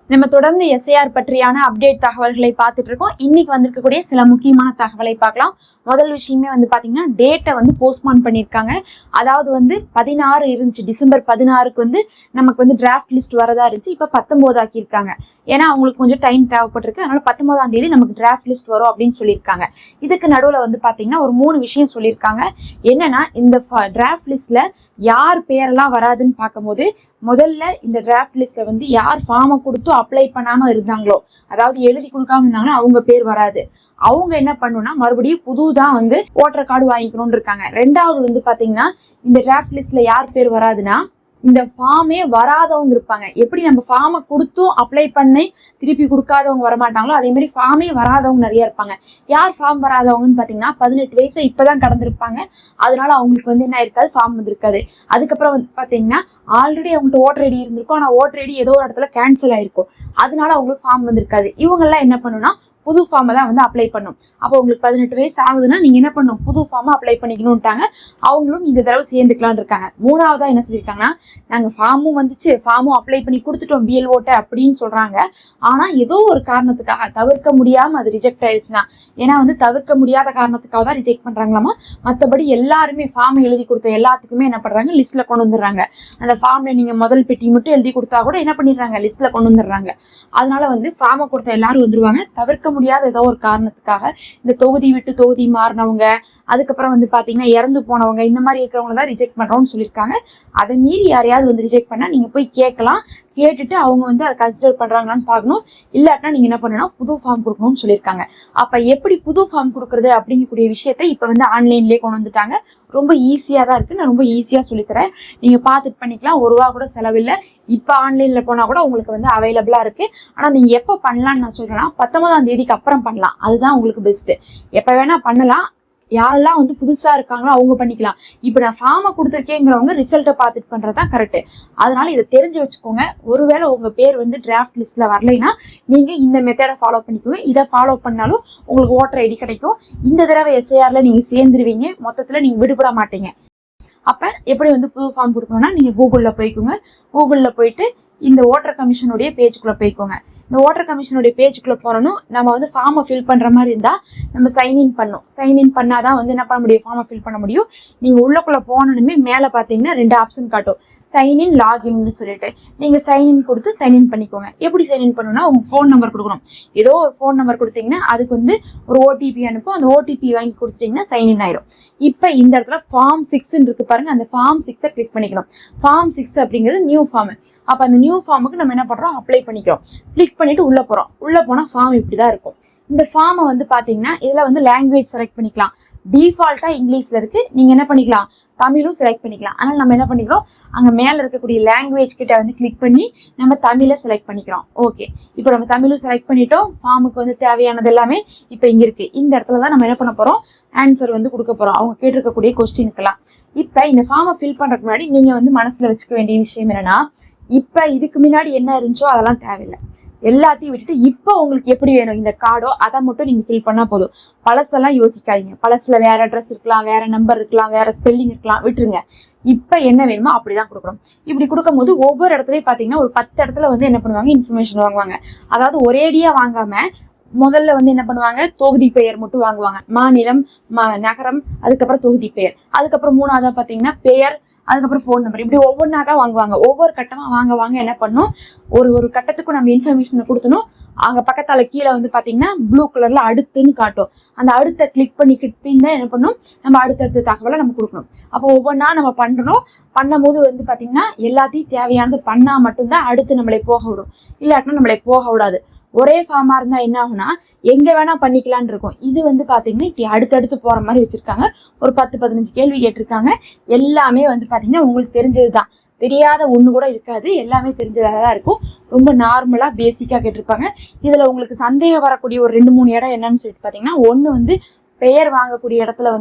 நம்ம தொடர்ந்து எஸ்ஐஆர் பற்றியான அப்டேட் தகவல்களை பார்த்துட்டு இருக்கோம். இன்னைக்கு வந்திருக்கக்கூடிய சில முக்கியமான தகவலை பார்க்கலாம். முதல் விஷயமே பாத்தீங்கன்னா டேட்டை போஸ்ட்மான் பண்ணியிருக்காங்க. அதாவது 16 இருந்துச்சு, டிசம்பர் 16க்கு நமக்கு டிராஃப்ட் லிஸ்ட் வரதா இருந்துச்சு. இப்போ 19 ஆக்கியிருக்காங்க. ஏன்னா அவங்களுக்கு கொஞ்சம் டைம் தேவைப்பட்டிருக்கு. அதனால 19ஆம் தேதி நமக்கு டிராஃப்ட் லிஸ்ட் வரும் அப்படின்னு சொல்லியிருக்காங்க. இதுக்கு நடுவில் பாத்தீங்கன்னா ஒரு 3 விஷயம் சொல்லியிருக்காங்க. என்னன்னா இந்த டிராஃப்ட் லிஸ்ட்ல யார் பேரெல்லாம் வராதுன்னு பார்க்கும்போது, முதல்ல இந்த டிராஃப்ட் லிஸ்ட்ல யார் ஃபார்மை கொடுத்து அப்ளை பண்ணாம இருந்தாங்களோ, அதாவது எழுதி கொடுக்காம இருந்தாங்கன்னா அவங்க பேர் வராது. அவங்க என்ன பண்ணுனா மறுபடியும் புதுதான் ஓட்டர் கார்டு வாங்கிக்கணும்னு இருக்காங்க. ரெண்டாவது பாத்தீங்கன்னா இந்த டிராஃப்ட் லிஸ்ட்ல யார் பேர் வராதுன்னா இந்த ஃபார்மே வராதவங்க இருப்பாங்க. எப்படி நம்ம ஃபார்மை கொடுத்தும் அப்ளை பண்ணி திருப்பி கொடுக்காதவங்க வரமாட்டாங்களோ, அதே மாதிரி ஃபார்மே வராதவங்க நிறைய இருப்பாங்க. யார் ஃபார்ம் வராதவங்கன்னு பாத்தீங்கன்னா 18 வயசை இப்பதான் கடந்திருப்பாங்க. அதனால அவங்களுக்கு என்ன இருக்காது, ஃபார்ம் வந்திருக்காது. அதுக்கப்புறம் பாத்தீங்கன்னா ஆல்ரெடி அவங்கள்ட்ட ஓட்டர் ஐடி இருந்திருக்கும், ஆனா ஓட்டர் ஐடி ஏதோ ஒரு இடத்துல கேன்சல் ஆயிருக்கும். அதனால அவங்களுக்கு ஃபார்ம் வந்திருக்காது. இவங்க எல்லாம் என்ன பண்ணுனா புது ஃபார்மை தான் அப்ளை பண்ணும். அப்போ உங்களுக்கு 18 வயசு ஆகுதுன்னா நீங்க என்ன பண்ணும், புது ஃபார்மை அப்ளை பண்ணிக்கணும்ட்டாங்க. அவங்களும் இந்த தடவை சேர்ந்துக்கலான் இருக்காங்க. மூணாவதா என்ன சொல்லியிருக்காங்கன்னா, நாங்க ஃபார்மும் வந்துச்சு, ஃபார்மும் அப்ளை பண்ணி கொடுத்துட்டோம் பிஎல்ஓட்ட அப்படின்னு சொல்றாங்க. ஆனா ஏதோ ஒரு காரணத்துக்காக தவிர்க்க முடியாம அது ரிஜெக்ட் ஆயிடுச்சுன்னா, ஏன்னா தவிர்க்க முடியாத காரணத்துக்காக தான் ரிஜெக்ட் பண்றாங்களாமா. மற்றபடி எல்லாருமே ஃபார்ம் எழுதி கொடுத்த எல்லாத்துக்குமே என்ன பண்றாங்க, லிஸ்ட்ல கொண்டு வந்துடுறாங்க. அந்த ஃபார்ம்ல நீங்க முதல் பெட்டி மட்டும் எழுதி கொடுத்தா கூட என்ன பண்ணிடுறாங்க, லிஸ்ட்ல கொண்டு வந்துடுறாங்க. அதனால ஃபார்மை கொடுத்த எல்லாரும் வந்துருவாங்க. தவிர்க்க முடியாத ஏதோ ஒரு காரணத்துக்காக இந்த தொகுதி விட்டு தொகுதி மாறினவங்க, அதுக்கப்புறம் பாத்தீங்கன்னா இறந்து போனவங்க, இந்த மாதிரி இருக்கிறவங்க தான் ரிஜெக்ட் பண்றோம்னு சொல்லியிருக்காங்க. அதை மீறி யாரையாவது ரிஜெக்ட் பண்ணா நீங்க போய் கேட்கலாம். கேட்டுட்டு அவங்க அதை கன்சிடர் பண்றாங்களான்னு பார்க்கணும். இல்லாட்டினா நீங்க என்ன பண்ணணும், புது ஃபார்ம் கொடுக்கணும்னு சொல்லியிருக்காங்க. அப்ப எப்படி புது ஃபார்ம் கொடுக்கறது அப்படிங்கக்கூடிய விஷயத்த இப்ப ஆன்லைன்லயே கொண்டு வந்துட்டாங்க. ரொம்ப ஈஸியா தான் இருக்கு. நான் ரொம்ப ஈஸியா சொல்லித்தரேன். நீங்க பார்த்துட்டு பண்ணிக்கலாம். ₹1 கூட செலவில்லை. இப்ப ஆன்லைன்ல போனா கூட உங்களுக்கு அவைலபிளா இருக்கு. ஆனா நீங்க எப்ப பண்ணலாம்னு நான் சொல்றேன்னா 19ஆம் தேதிக்கு அப்புறம் பண்ணலாம். அதுதான் உங்களுக்கு பெஸ்ட். எப்ப வேணா பண்ணலாம். யாரெல்லாம் புதுசா இருக்காங்களோ அவங்க பண்ணிக்கலாம். இப்ப நான் ஃபார்மை கொடுத்துருக்கேங்கிறவங்க ரிசல்ட்டை பார்த்துட்டு பண்றதுதான் கரெக்ட். அதனால இதை தெரிஞ்சு வச்சுக்கோங்க. ஒருவேளை உங்க பேர் டிராஃப்ட் லிஸ்ட்ல வரலைன்னா நீங்க இந்த மெத்தடை ஃபாலோ பண்ணிக்கோங்க. இதை ஃபாலோ பண்ணாலும் உங்களுக்கு ஓட்டர் ஐடி கிடைக்கும். இந்த தடவை எஸ்ஐஆர்ல நீங்க சேர்ந்துருவீங்க. மொத்தத்துல நீங்க விடுபட மாட்டீங்க. அப்ப எப்படி புது ஃபார்ம் கொடுக்கணும்னா நீங்க கூகுள்ல போய்க்கோங்க. கூகுள்ல போயிட்டு இந்த ஓட்டர் கமிஷனுடைய பேஜுக்குள்ள போய்க்கோங்க. இந்த ஓட்டர் கமிஷனுடைய பேஜுக்குள்ள போறணும். நம்ம ஃபார்மை ஃபில் பண்ற மாதிரி இருந்தா நம்ம சைன்இன் பண்ணணும். சைன்இன் பண்ணாதான் என்ன பண்ண முடியும், ஃபார்மை ஃபில் பண்ண முடியும். நீங்க உள்ளக்குள்ள போனணுமே மேல பாத்தீங்கன்னா 2 ஆப்ஷன் காட்டும், சைன்இன் லாகின்னு சொல்லிட்டு. நீங்க சைன்இன் கொடுத்து சைன்இன் பண்ணிக்கோங்க. எப்படி சைன்இன் பண்ணணும்னா உங்க ஃபோன் நம்பர் கொடுக்கணும். ஏதோ ஒரு ஃபோன் நம்பர் கொடுத்தீங்கன்னா அதுக்கு ஒரு ஓடிபி அனுப்பும். அந்த ஓடிபி வாங்கி கொடுத்துட்டீங்கன்னா சைன்இன் ஆயிரும். இப்ப இந்த இடத்துல ஃபார்ம் 6 இருக்கு பாருங்க, அந்த ஃபார்ம் 6 கிளிக் பண்ணிக்கணும். ஃபார்ம் 6 அப்படிங்கிறது நியூ ஃபார்ம். அப்ப அந்த நியூ ஃபார்முக்கு நம்ம என்ன பண்றோம், அப்ளை பண்ணிக்கிறோம். கிளிக் பண்ணிட்டு உள்ள போறோம். உள்ள போனா ஃபார்ம் இப்படிதான் இருக்கும். இந்த ஃபார்மை பாத்தீங்கன்னா இதுல லாங்குவேஜ் செலக்ட் பண்ணிக்கலாம். டிஃபால்ட்டா இங்கிலீஷ்ல இருக்கு. நீங்க என்ன பண்ணிக்கலாம், தமிழும் செலக்ட் பண்ணிக்கலாம். அதனால நம்ம என்ன பண்ணிக்கிறோம், அங்க மேல இருக்கக்கூடிய லாங்குவேஜ் கிட்ட கிளிக் பண்ணி நம்ம தமிழை செலக்ட் பண்ணிக்கிறோம். ஓகே, இப்போ நம்ம தமிழும் செலக்ட் பண்ணிட்டோம். ஃபார்முக்கு தேவையானது எல்லாமே இப்ப இங்க இருக்கு. இந்த இடத்துல தான் நம்ம என்ன பண்ண போறோம், ஆன்சர் கொடுக்க போறோம் அவங்க கேட்டிருக்கக்கூடிய கொஸ்டினுக்கெல்லாம். இப்ப இந்த ஃபார்மை ஃபில் பண்றதுக்கு முன்னாடி நீங்க மனசுல வச்சுக்க வேண்டிய விஷயம் என்னன்னா, இப்ப இதுக்கு முன்னாடி என்ன இருந்துச்சோ அதெல்லாம் தேவையில்லை. எல்லாத்தையும் விட்டுட்டு இப்ப உங்களுக்கு எப்படி வேணும் இந்த கார்டோ அதை மட்டும் நீங்க ஃபில் பண்ணா போதும். பழசெல்லாம் யோசிக்காதீங்க. பழசுல வேற அட்ரஸ் இருக்கலாம், வேற நம்பர் இருக்கலாம், வேற ஸ்பெல்லிங் இருக்கலாம், விட்டுருங்க. இப்ப என்ன வேணுமோ அப்படிதான் கொடுக்கணும். இப்படி கொடுக்கும் போது ஒவ்வொரு இடத்துலயும் பாத்தீங்கன்னா ஒரு 10 இடத்துல என்ன பண்ணுவாங்க, இன்ஃபர்மேஷன் வாங்குவாங்க. அதாவது ஒரேடியா வாங்காம முதல்ல என்ன பண்ணுவாங்க, தொகுதி பெயர் மட்டும் வாங்குவாங்க. மாநிலம், நகரம், அதுக்கப்புறம் தொகுதி பெயர், அதுக்கப்புறம் 3ஆவதா பாத்தீங்கன்னா பெயர், அதுக்கப்புறம் ஃபோன் நம்பர். இப்படி ஒவ்வொன்றா தான் வாங்குவாங்க. ஒவ்வொரு கட்டமா வாங்க என்ன பண்ணும், ஒரு கட்டத்துக்கும் நம்ம இன்ஃபர்மேஷனை கொடுத்தணும். அங்க பக்கத்தால கீழே பாத்தீங்கன்னா ப்ளூ கலர்ல அடுத்துன்னு காட்டும். அந்த அடுத்த கிளிக் தான் என்ன பண்ணும், நம்ம அடுத்தடுத்த தகவலை நம்ம கொடுக்கணும். அப்போ ஒவ்வொன்றா நம்ம பண்றோம். பண்ணும்போது பாத்தீங்கன்னா எல்லாத்தையும் தேவையானது பண்ணா மட்டும்தான் அடுத்து நம்மளை போக விடும். இல்லாட்டினா நம்மளை போக விடாது. ஒரே ஃபார்மா இருந்தா என்ன ஆகுனா எங்க வேணா பண்ணிக்கலான் இருக்கும். இது பாத்தீங்கன்னா இப்படி அடுத்தடுத்து போற மாதிரி வச்சிருக்காங்க. ஒரு 10-15 கேள்வி கேட்டிருக்காங்க. எல்லாமே பாத்தீங்கன்னா உங்களுக்கு தெரிஞ்சதுதான், தெரியாத ஒண்ணு கூட இருக்காது. எல்லாமே தெரிஞ்சதாக இருக்கும். ரொம்ப நார்மலா பேசிக்கா கேட்டிருப்பாங்க. இதுல உங்களுக்கு சந்தேகம் வரக்கூடிய ஒரு 2-3 இடம் என்னன்னு சொல்லிட்டு பாத்தீங்கன்னா, ஒண்ணு பெயர் வாங்கக்கூடிய இடத்துல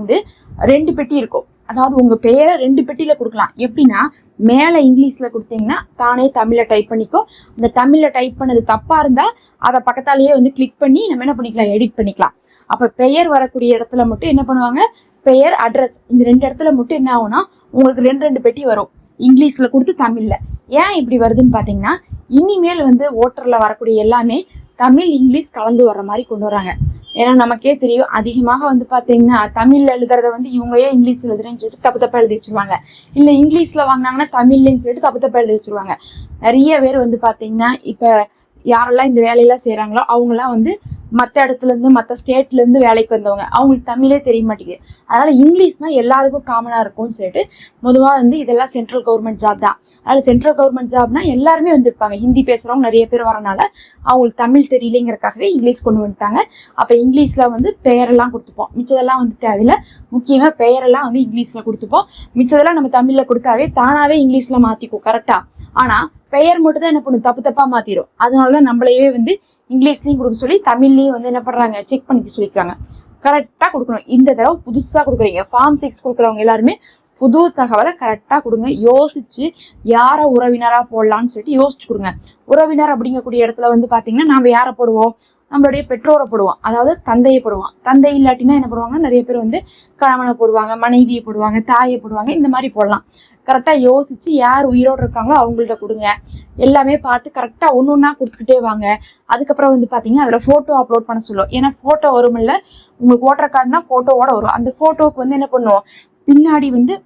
2 பெட்டி இருக்கும். அதாவது உங்க பெயரை 2 பெட்டியில கொடுக்கலாம். எப்படின்னா மேல இங்கிலீஷ்ல கொடுத்தீங்கன்னா தானே தமிழ்ல டைப் பண்ணிக்கோ. அந்த தமிழ்ல டைப் பண்ணது தப்பா இருந்தா அதை பக்கத்தாலேயே கிளிக் பண்ணி நம்ம என்ன பண்ணிக்கலாம், எடிட் பண்ணிக்கலாம். அப்ப பெயர் வரக்கூடிய இடத்துல மட்டும் என்ன பண்ணுவாங்க, பெயர், அட்ரஸ், இந்த 2 இடத்துல மட்டும் என்ன ஆகும்னா உங்களுக்கு 2 பெட்டி வரும். இங்கிலீஷ்ல கொடுத்து தமிழ்ல. ஏன் இப்படி வருதுன்னு பார்த்தீங்கன்னா இனிமேல் வந்து ஓட்டரில் வரக்கூடிய எல்லாமே தமிழ் இங்கிலீஷ் கலந்து வர்ற மாதிரி கொண்டு வராங்க. ஏன்னா நமக்கே தெரியும் அதிகமாக வந்து பார்த்தீங்கன்னா தமிழில் எழுதுறத வந்து இவங்களே இங்கிலீஷ் எழுதுறேன்னு சொல்லிட்டு தப்பு தப்பாக எழுதி வச்சுருவாங்க. இல்லை இங்கிலீஷில் வாங்கினாங்கன்னா தமிழ்லேன்னு சொல்லிட்டு தப்பு தப்பாக எழுதி வச்சுருவாங்க. நிறைய பேர் வந்து பார்த்தீங்கன்னா இப்போ யாரெல்லாம் இந்த வேலையெல்லாம் செய்கிறாங்களோ அவங்களாம் வந்து மற்ற இடத்துலேருந்து மற்ற ஸ்டேட்லேருந்து வேலைக்கு வந்தவங்க, அவங்களுக்கு தமிழே தெரிய மாட்டேங்குது. அதனால் இங்கிலீஷ்னால் எல்லாருக்கும் காமனாக இருக்கும்னு சொல்லிட்டு பொதுவாக வந்து இதெல்லாம் சென்ட்ரல் கவர்மெண்ட் ஜாப் தான். அதனால் சென்ட்ரல் கவர்மெண்ட் ஜாப்னா எல்லாருமே வந்துருப்பாங்க. ஹிந்தி பேசுகிறவங்க நிறைய பேர் வரனால அவங்களுக்கு தமிழ் தெரியலேங்கிறக்காகவே இங்கிலீஷ் கொண்டு வந்துட்டாங்க. அப்போ இங்கிலீஷில் வந்து பெயரெல்லாம் கொடுத்துப்போம், மிச்சதெல்லாம் வந்து தேவையில்லை. முக்கியமாக பெயரெல்லாம் வந்து இங்கிலீஷில் கொடுத்துப்போம், மிச்சதெல்லாம் நம்ம தமிழில் கொடுத்தாவே தானாகவே இங்கிலீஷில் மாற்றிக்கும் கரெக்டாக. ஆனால் பெயர் மட்டும் தான் என்ன பண்ணும், தப்பு தப்பாக மாற்றிடும். அதனால தான் நம்மளையே வந்து இங்கிலீஷ்லையும் கொடுக்க சொல்லி தமிழ்லையும் வந்து என்ன பண்ணுறாங்க, செக் பண்ணிக்க சொல்லிக்கிறாங்க. கரெக்டாக கொடுக்கணும். இந்த தடவை புதுசாக கொடுக்குறீங்க ஃபார்ம் 6 கொடுக்குறவங்க எல்லாருமே புது தகவலை கரெக்டாக கொடுங்க. யோசிச்சு யாரை உறவினராக போடலான்னு சொல்லிட்டு யோசிச்சு கொடுங்க. உறவினர் அப்படிங்கக்கூடிய இடத்துல வந்து பார்த்தீங்கன்னா நம்ம யாரை போடுவோம், நம்மளுடைய பெற்றோரை போடுவோம், அதாவது தந்தையை போடுவோம். தந்தை இல்லாட்டினா என்ன பண்ணுவாங்கன்னா நிறைய பேர் வந்து கணவனை போடுவாங்க, மனைவியை போடுவாங்க, தாயை போடுவாங்க. இந்த மாதிரி போடலாம். கரெக்டாக யோசிச்சு யார் உயிரோடு இருக்காங்களோ அவங்கள்ட்ட கொடுங்க. எல்லாமே பார்த்து கரெக்டாக ஒன்று ஒன்றா கொடுத்துக்கிட்டே வாங்க. அதுக்கப்புறம் வந்து பார்த்தீங்கன்னா அதில் ஃபோட்டோ அப்லோட் பண்ண சொல்லுவோம். ஏன்னா ஃபோட்டோ வரும்ல, உங்களுக்கு ஓட்டர் கார்டுனா ஃபோட்டோவோட வரும். அந்த ஃபோட்டோவுக்கு வந்து என்ன பண்ணுவோம், பின்னாடி வந்து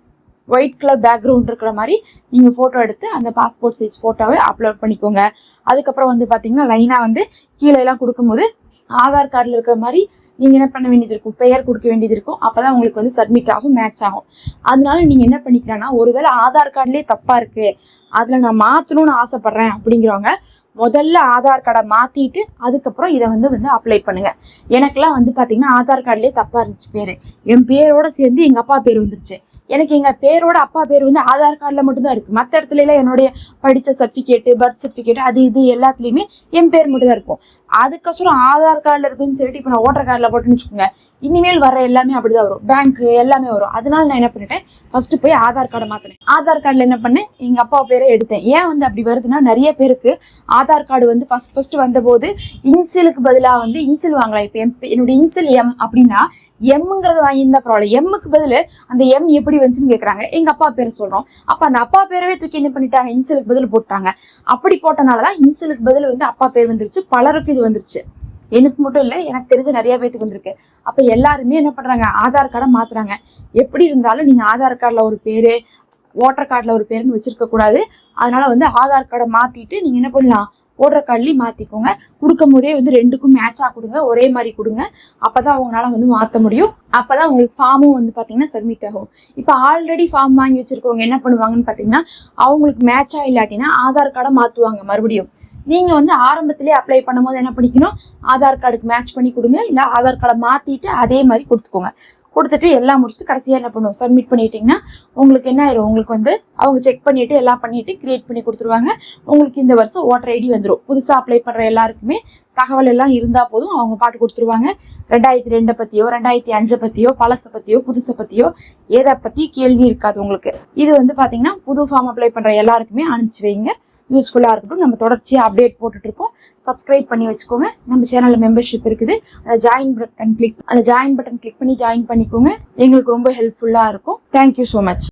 ஒயிட் கலர் பேக்ரவுண்ட் இருக்கிற மாதிரி நீங்கள் ஃபோட்டோ எடுத்து அந்த பாஸ்போர்ட் சைஸ் ஃபோட்டோவை அப்லோட் பண்ணிக்கோங்க. அதுக்கப்புறம் வந்து பார்த்தீங்கன்னா லைனாக வந்து கீழே எல்லாம் கொடுக்கும்போது ஆதார் கார்டில் இருக்கிற மாதிரி நீங்கள் என்ன பண்ண வேண்டியது இருக்கும், பெயர் கொடுக்க வேண்டியது இருக்கும். அப்போ தான் உங்களுக்கு வந்து சப்மிட் ஆகும், மேட்ச் ஆகும். அதனால நீங்கள் என்ன பண்ணிக்கலாம்னா, ஒருவேளை ஆதார் கார்டுலேயே தப்பாக இருக்குது, அதில் நான் மாற்றணும்னு ஆசைப்பட்றேன் அப்படிங்கிறவங்க முதல்ல ஆதார் கார்டை மாற்றிட்டு அதுக்கப்புறம் இதை வந்து அப்ளை பண்ணுங்கள். எனக்கெல்லாம் வந்து பார்த்தீங்கன்னா ஆதார் கார்டுலேயே தப்பாக இருந்துச்சு பேர். என் பேரோட சேர்ந்து எங்கள் அப்பா பேர் வந்துருச்சு. எனக்கு எங்கள் பேரோட அப்பா பேர் வந்து ஆதார் கார்டில் மட்டும்தான் இருக்குது. மற்ற இடத்துலலாம் என்னுடைய படித்த சர்டிஃபிகேட்டு, பர்த் சர்டிஃபிகேட், அது இது எல்லாத்துலேயுமே என் பேர் மட்டும் தான் இருக்கும். அதுக்கப்புறம் ஆதார் கார்டில் இருக்குதுன்னு சொல்லிட்டு இப்போ நான் ஓட்டர் கார்டில் போட்டுன்னு வச்சுக்கோங்க, இனிமேல் வர எல்லாமே அப்படி தான் வரும், பேங்க்கு எல்லாமே வரும். அதனால நான் என்ன பண்ணிட்டேன், ஃபஸ்ட்டு போய் ஆதார் கார்டை மாற்றினேன். ஆதார் கார்டில் என்ன பண்ணேன், எங்கள் அப்பா பேரை எடுத்தேன். ஏன் வந்து அப்படி வருதுன்னா, நிறைய பேருக்கு ஆதார் கார்டு வந்து ஃபஸ்ட்டு வந்தபோது இன்சிலுக்கு பதிலாக வந்து இன்சில் வாங்கலாம். இப்போ என்னுடைய இன்சில் எம் அப்படின்னா எம்ங்கிறது வாங்கியிருந்தா பரவாயில்ல, எம்முக்கு பதில் அந்த எம் எப்படி வந்துச்சுன்னு கேட்குறாங்க. எங்கள் அப்பா பேரை சொல்கிறோம். அப்போ அந்த அப்பா பேரவே தூக்கி என்ன பண்ணிட்டாங்க, இன்சிலுக்கு பதில் போட்டாங்க. அப்படி போட்டனால தான் இன்சிலுக்கு பதில் வந்து அப்பா பேர் வந்துருச்சு. பலருக்கு இது வந்துருச்சு, எனக்கு மட்டும் இல்லை, எனக்கு தெரிஞ்ச நிறைய பேருக்கு வந்திருக்கு. அப்போ எல்லாருமே என்ன பண்ணுறாங்க, ஆதார் கார்டை மாற்றுறாங்க. எப்படி இருந்தாலும் நீங்கள் ஆதார் கார்டில் ஒரு பேர், ஓட்டர் கார்டில் ஒரு பேருன்னு வச்சிருக்க கூடாது. அதனால வந்து ஆதார் கார்டை மாற்றிட்டு நீங்கள் என்ன பண்ணலாம், ஓட்டர் கார்ட்லேயும் மாற்றிக்கோங்க. கொடுக்கும் போதே வந்து ரெண்டுக்கும் மேட்சாக கொடுங்க, ஒரே மாதிரி கொடுங்க. அப்போ தான் அவங்களால வந்து மாற்ற முடியும். அப்போ தான் உங்களுக்கு ஃபார்மும் வந்து பார்த்தீங்கன்னா சப்மிட் ஆகும். இப்போ ஆல்ரெடி ஃபார்ம் வாங்கி வச்சுருக்கவங்க என்ன பண்ணுவாங்கன்னு பார்த்தீங்கன்னா, அவங்களுக்கு மேட்சாக இல்லாட்டினா ஆதார் கார்டை மாற்றுவாங்க மறுபடியும். நீங்கள் வந்து ஆரம்பத்திலே அப்ளை பண்ணும்போது என்ன பண்ணிக்கணும், ஆதார் கார்டுக்கு மேட்ச் பண்ணி கொடுங்க, இல்லை ஆதார் கார்டை மாற்றிட்டு அதே மாதிரி கொடுத்துக்கோங்க. கொடுத்துட்டு எல்லாம் முடிச்சுட்டு கடைசியாக என்ன பண்ணுவோம், சப்மிட் பண்ணிட்டீங்கன்னா உங்களுக்கு என்ன ஆயிரும், உங்களுக்கு வந்து அவங்க செக் பண்ணிட்டு எல்லாம் பண்ணிட்டு கிரியேட் பண்ணி கொடுத்துருவாங்க. உங்களுக்கு இந்த வருஷம் ஓட்டர் ஐடி வந்துடும். புதுசாக அப்ளை பண்ணுற எல்லாருக்குமே தகவல் எல்லாம் இருந்தால் போதும், அவங்க பாட்டு கொடுத்துருவாங்க. 2002 பற்றியோ 2005 பற்றியோ பழசை பற்றியோ புதுசை பற்றியோ எதை பற்றி கேள்வி இருக்காது உங்களுக்கு. இது வந்து பார்த்தீங்கன்னா புது ஃபார்ம் அப்ளை பண்ணுற எல்லாருக்குமே அனுப்பிச்சி வைங்க, யூஸ்ஃபுல்லாக இருக்கட்டும். நம்ம தொடர்ச்சியாக அப்டேட் போட்டுட்ருக்கோம். சப்ஸ்கிரைப் பண்ணி வச்சுக்கோங்க. நம்ம சேனலில் மெம்பர்ஷிப் இருக்குது, அந்த ஜாயின் பட்டன் கிளிக் பண்ணி ஜாயின் பண்ணிக்கோங்க. எங்களுக்கு ரொம்ப ஹெல்ப்ஃபுல்லாக இருக்கும். Thank you so much.